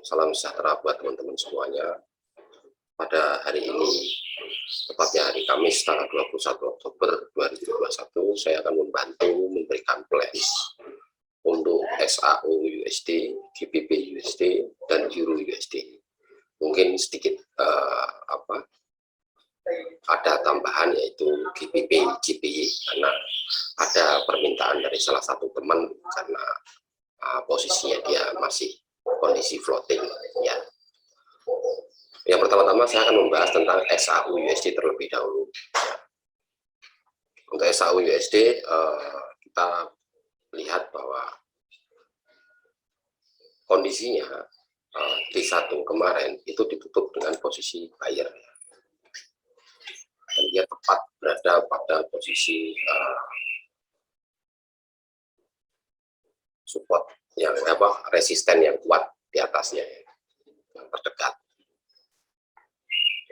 Salam sejahtera buat teman-teman semuanya. Pada hari ini, tepatnya hari Kamis tanggal 21 Oktober 2021, saya akan membantu memberikan pledge untuk SAU USD, GBP USD, dan Euro USD. Mungkin sedikit ada tambahan, yaitu GBP GPY, karena ada permintaan dari salah satu teman karena posisinya dia masih kondisi floating ya. Yang pertama-tama saya akan membahas tentang SAU USD terlebih dahulu. Untuk SAU USD kita lihat bahwa kondisinya T1 kemarin itu ditutup dengan posisi buyer, dan dia tepat berada pada posisi support yang resisten yang kuat di atasnya, yang terdekat.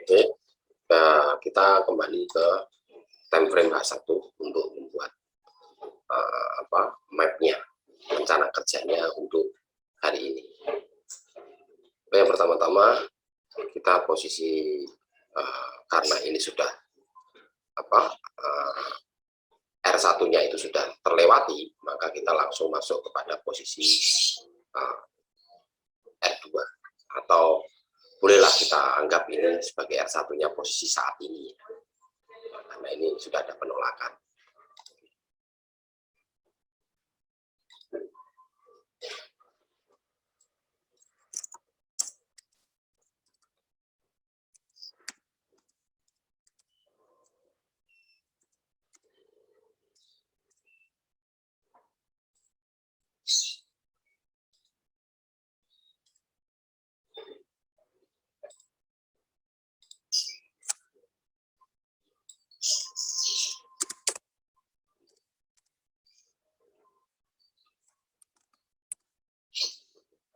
Oke, kita kembali ke time frame H1 untuk membuat mapnya, rencana kerjanya untuk hari ini. Yang pertama-tama kita posisi karena ini sudah R1-nya itu sudah terlewati, maka kita langsung masuk kepada posisi R2, atau bolehlah kita anggap ini sebagai R1-nya posisi saat ini, karena ini sudah ada penolakan.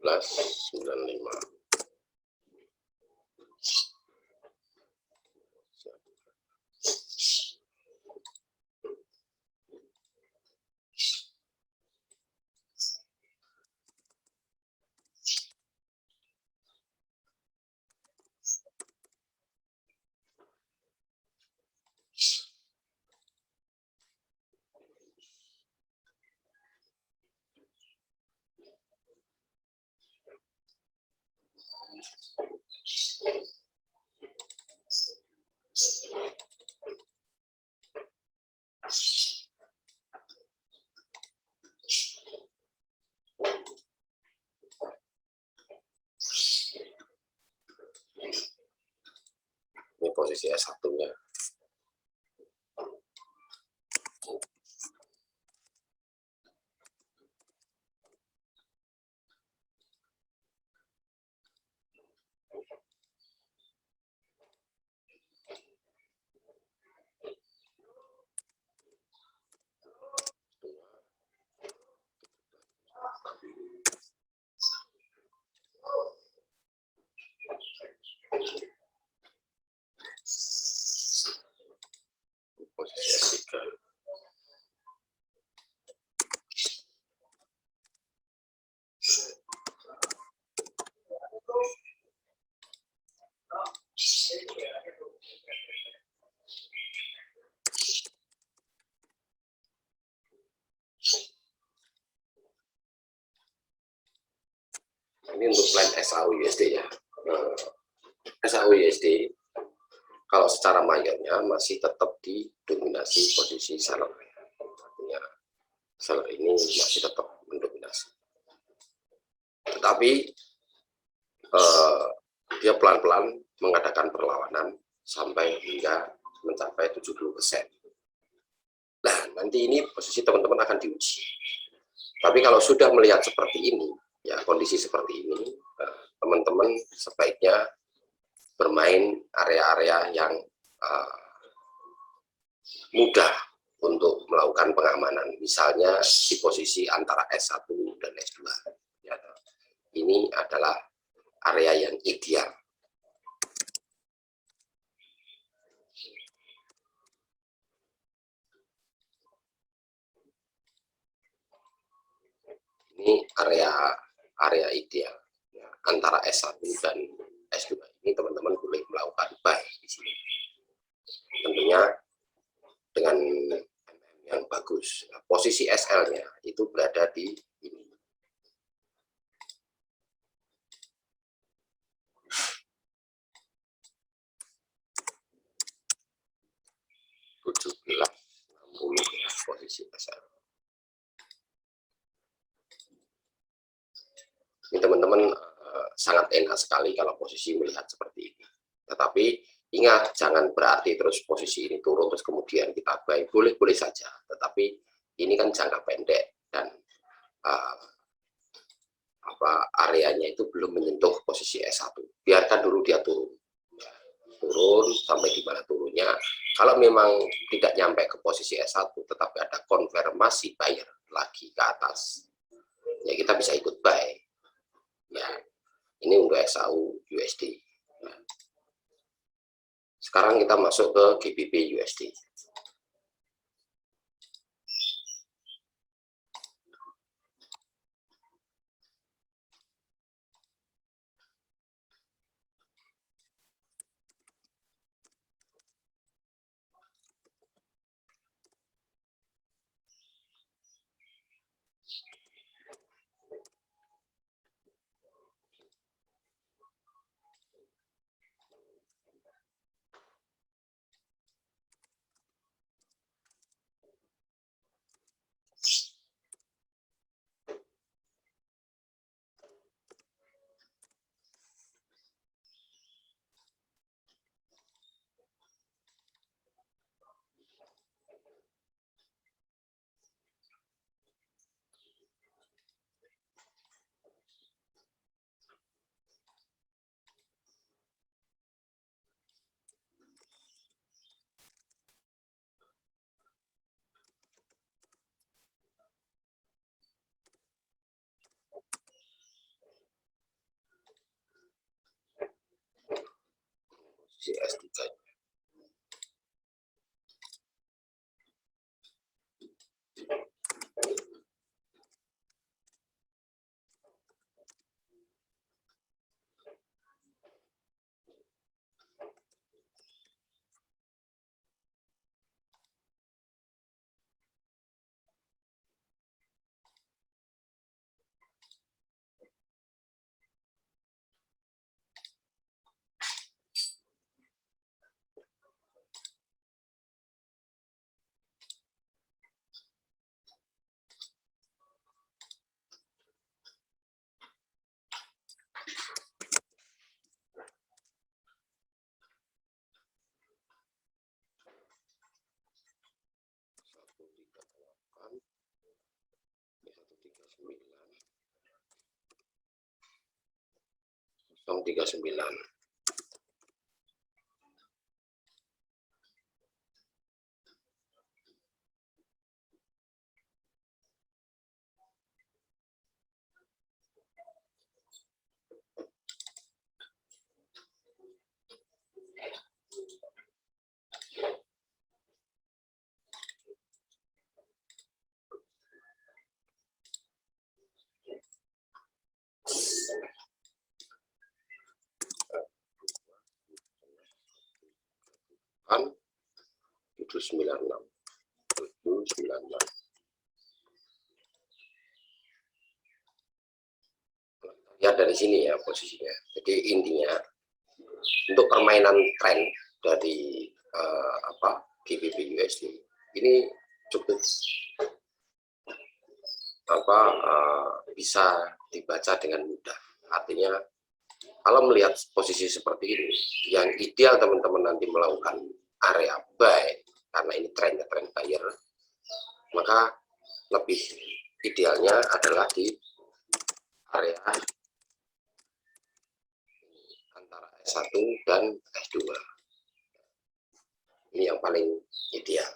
Plus 95. Ini posisi S1-nya. Posisi S3. Ini untuk plan SAU USD ya. SAU USD kalau secara mayornya masih tetap didominasi posisi seller. Artinya seller ini masih tetap mendominasi. Tetapi dia pelan-pelan mengadakan perlawanan sampai hingga mencapai 70%. Nah, nanti ini posisi teman-teman akan diuji. Tapi kalau sudah melihat seperti ini, ya kondisi seperti ini, teman-teman sebaiknya bermain area-area yang mudah untuk melakukan pengamanan, misalnya di posisi antara S1 dan S2. Ya, ini adalah area yang ideal. Ini area ideal. Ya, antara S1 dan S2 ini teman-teman boleh melakukan buy di sini. Tentunya dengan yang bagus. Nah, posisi SL-nya itu berada di ini. Posisi SL. Ini teman-teman sangat enak sekali kalau posisi melihat seperti ini. Tetapi ingat, jangan berarti terus posisi ini turun terus kemudian kita buy. Boleh-boleh saja, tetapi ini kan jangka pendek dan areanya itu belum menyentuh posisi S1. Biarkan dulu dia turun. Ya, turun sampai di mana turunnya. Kalau memang tidak nyampe ke posisi S1 tetapi ada konfirmasi buyer lagi ke atas, ya kita bisa ikut buy. Ya, ini untuk XAU USD. Nah, sekarang kita masuk ke GBP USD. CS3. Tiga sembilan. Kan 796. 796. Lihat dari sini ya posisinya. Jadi intinya untuk permainan tren dari GBP USD ini cukup bisa dibaca dengan mudah. Artinya kalau melihat posisi seperti ini, yang ideal teman-teman nanti melakukan area buy karena ini trennya tren buyer, maka lebih idealnya adalah di area antara S1 dan S2. Ini yang paling ideal.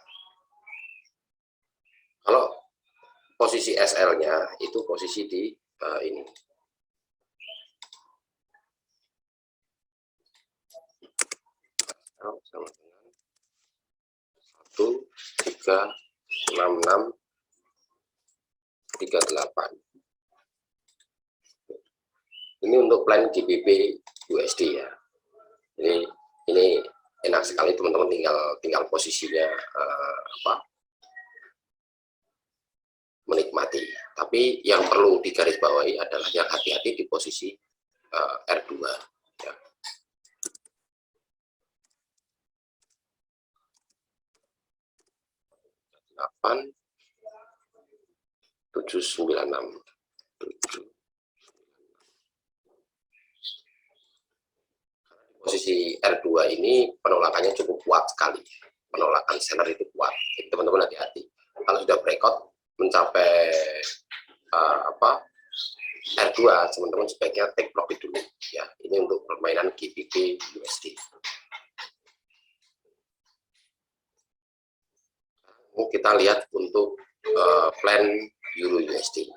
Kalau posisi SL-nya itu posisi di ini. Sama dengan 1, 3, 6, 6, 38. Ini untuk plan GBP USD ya. Ini enak sekali teman-teman, tinggal posisinya menikmati. Tapi yang perlu digarisbawahi adalah yang hati-hati di posisi R2 ya. 8796 posisi R2 ini penolakannya cukup kuat sekali, penolakan seller itu kuat. Jadi teman-teman hati-hati kalau sudah breakout mencapai R2, teman-teman sebaiknya take profit dulu ya. Ini untuk permainan GBP USD. Kita lihat untuk plan Euro USD.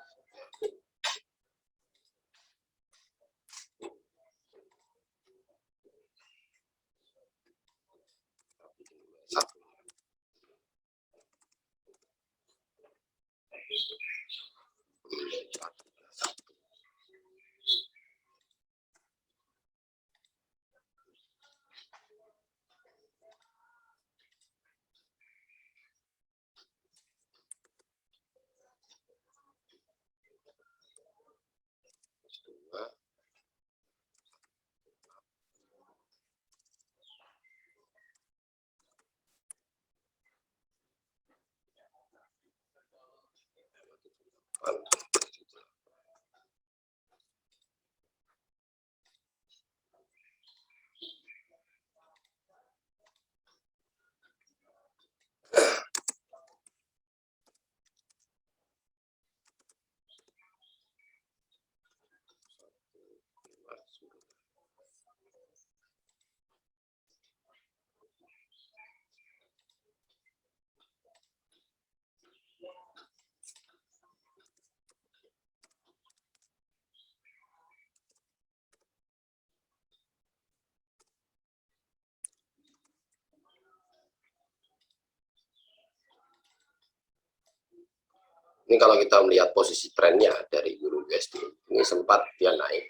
Ini kalau kita melihat posisi trennya dari Euro USD, ini sempat dia naik,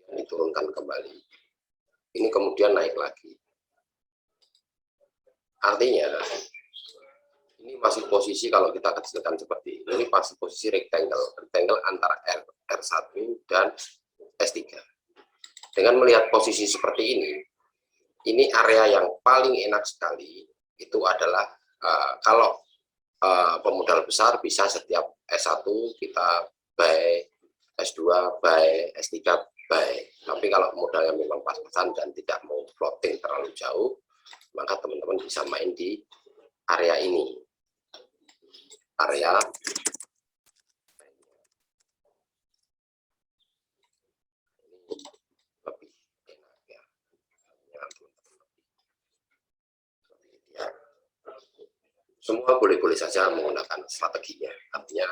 kemudian diturunkan kembali, ini kemudian naik lagi. Artinya ini masih posisi, kalau kita kecilkan seperti ini masih posisi rectangle antara R1 dan S3. Dengan melihat posisi seperti ini area yang paling enak sekali itu adalah kalau pemodal besar bisa setiap S1 kita buy, S2 buy, S3 buy. Tapi kalau modalnya memang pas-pasan dan tidak mau floating terlalu jauh, maka teman-teman bisa main di area ini, area lebih enak ya. Semua boleh-boleh saja menggunakan strateginya, artinya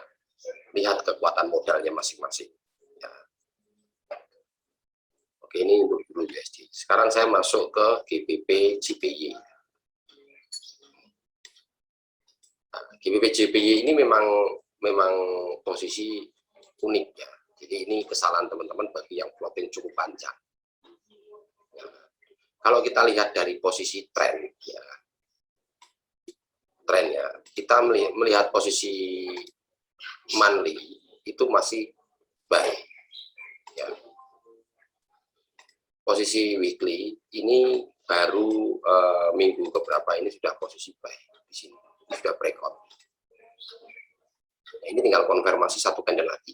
lihat kekuatan modalnya masing-masing ya. Oke, ini untuk Euro USD. Sekarang saya masuk ke GBP JPY. GBP JPY ini memang posisi unik ya. Jadi ini kesalahan teman-teman bagi yang floating cukup panjang ya. Kalau kita lihat dari posisi tren ya, trennya kita melihat posisi monthly itu masih baik ya. Posisi weekly ini baru minggu keberapa ini sudah posisi baik di sini, sudah breakout. Nah, ini tinggal konfirmasi satu candle lagi.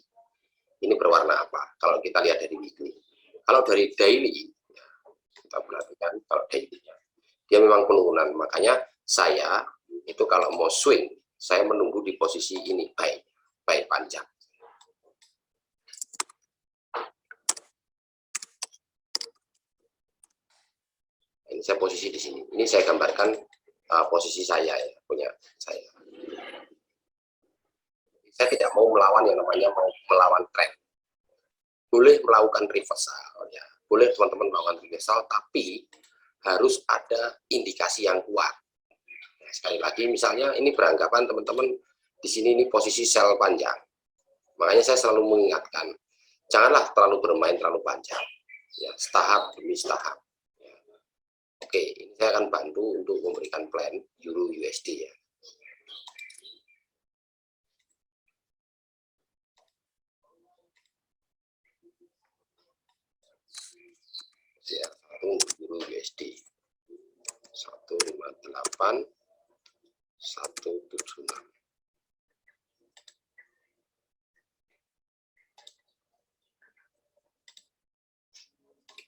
Ini berwarna apa? Kalau kita lihat dari weekly, kalau dari daily ya, kita perhatikan kalau daily-nya dia memang penurunan. Makanya saya itu kalau mau swing, saya menunggu di posisi ini baik panjang. Ini saya posisi di sini. Ini saya gambarkan posisi saya ya, punya saya. Saya tidak mau melawan yang namanya mau melawan tren. Boleh melakukan reversal ya, boleh teman-teman melakukan reversal, tapi harus ada indikasi yang kuat. Nah, sekali lagi misalnya ini beranggapan teman-teman di sini ini posisi sell panjang. Makanya saya selalu mengingatkan, janganlah terlalu bermain terlalu panjang, ya, setahap demi setahap. Ya. Oke, ini saya akan bantu untuk memberikan plan Euro USD ya. Ya, Euro USD 158 176.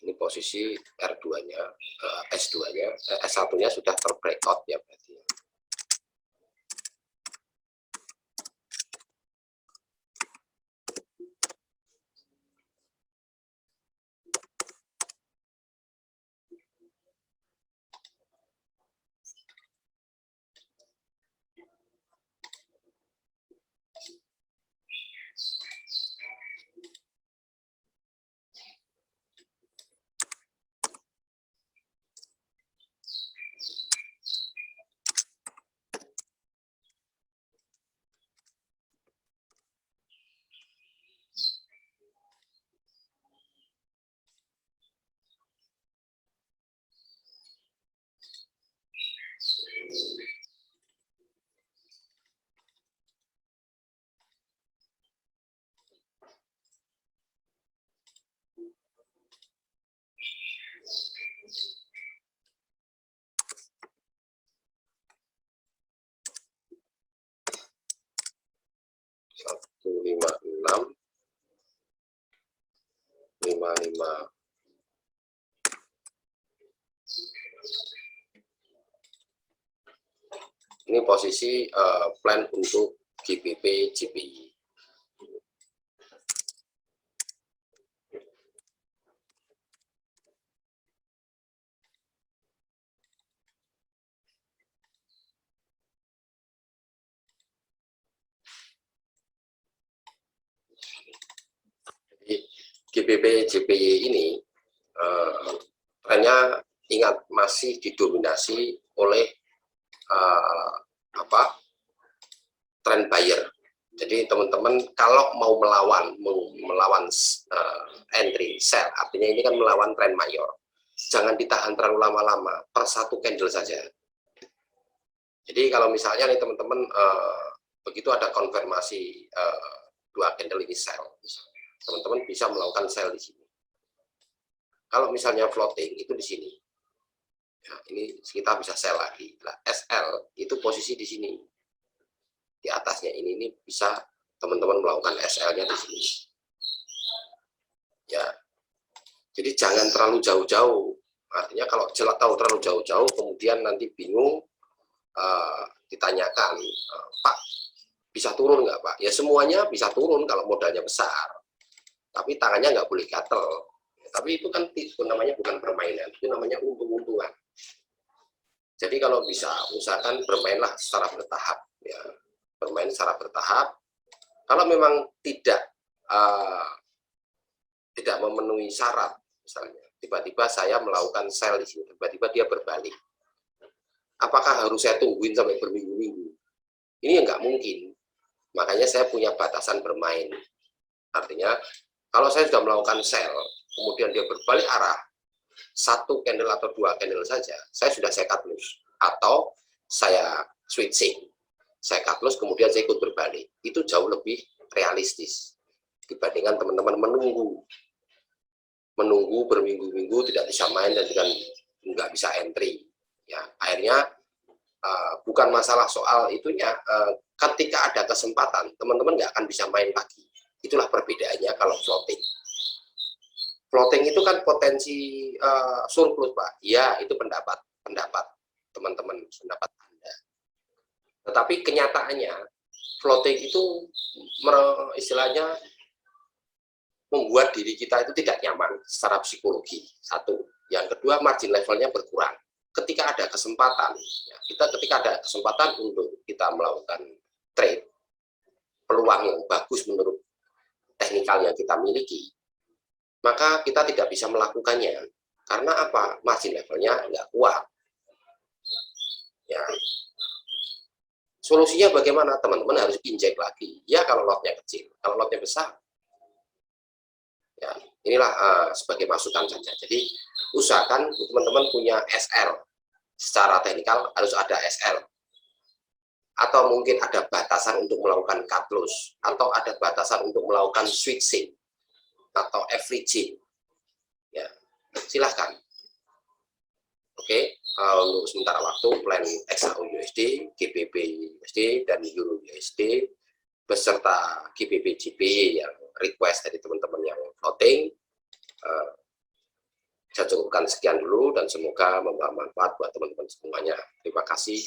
Ini posisi R2-nya, S2-nya, S1-nya sudah terbreakout ya berarti. Lima enam 55. Ini posisi plan untuk GBP GPI. Jadi GBP GPI ini trennya ingat masih didominasi oleh trend buyer. Jadi teman-teman kalau mau melawan entry sell, artinya ini kan melawan trend mayor, jangan ditahan terlalu lama-lama, per satu candle saja. Jadi kalau misalnya nih teman-teman begitu ada konfirmasi dua candle ini sell, teman-teman bisa melakukan sell di sini. Kalau misalnya floating itu di sini, ya, ini kita bisa sell lagi. Nah, SL itu posisi di sini. Di atasnya ini bisa teman-teman melakukan SL-nya di sini. Ya. Jadi jangan terlalu jauh-jauh. Artinya kalau tahu terlalu jauh-jauh kemudian nanti bingung ditanyakan, Pak, bisa turun nggak Pak? Ya semuanya bisa turun kalau modalnya besar. Tapi tangannya nggak boleh gatel. Tapi itu kan itu namanya bukan permainan, itu namanya untung-untungan. Jadi kalau bisa usahakan bermainlah secara bertahap ya. Bermain secara bertahap. Kalau memang tidak memenuhi syarat, misalnya tiba-tiba saya melakukan sell di sini, tiba-tiba dia berbalik. Apakah harus saya tungguin sampai berminggu-minggu? Ini nggak mungkin. Makanya saya punya batasan bermain. Artinya kalau saya sudah melakukan sell, kemudian dia berbalik arah, satu candle atau dua candle saja, saya sudah cut loss atau saya switching. Saya cut loss kemudian saya ikut berbalik, itu jauh lebih realistis dibandingkan teman-teman menunggu berminggu-minggu tidak bisa main dan juga nggak bisa entry ya. Akhirnya bukan masalah soal itunya, ketika ada kesempatan teman-teman nggak akan bisa main lagi. Itulah perbedaannya kalau floating itu kan potensi surplus Pak ya, itu pendapat teman-teman, pendapat Anda. Tetapi kenyataannya floating itu istilahnya membuat diri kita itu tidak nyaman secara psikologi. Satu. Yang kedua, margin levelnya berkurang. Ketika ada kesempatan, ya, ketika ada kesempatan untuk kita melakukan trade, peluang yang bagus menurut teknikal yang kita miliki, maka kita tidak bisa melakukannya. Karena apa? Margin levelnya nggak kuat. Ya. Solusinya bagaimana? Teman-teman harus injek lagi. Ya kalau lotnya kecil, kalau lotnya besar, Ya, inilah sebagai masukan saja. Jadi usahakan teman-teman punya SL. Secara teknikal harus ada SL. Atau mungkin ada batasan untuk melakukan cut loss, atau ada batasan untuk melakukan switching atau averaging. Ya, silahkan. Oke, untuk sementara waktu plan XAU USD, GBP USD, dan Euro USD beserta GBP GP yang request dari teman-teman yang floating, saya cukupkan sekian dulu dan semoga membawa manfaat buat teman-teman semuanya. Terima kasih.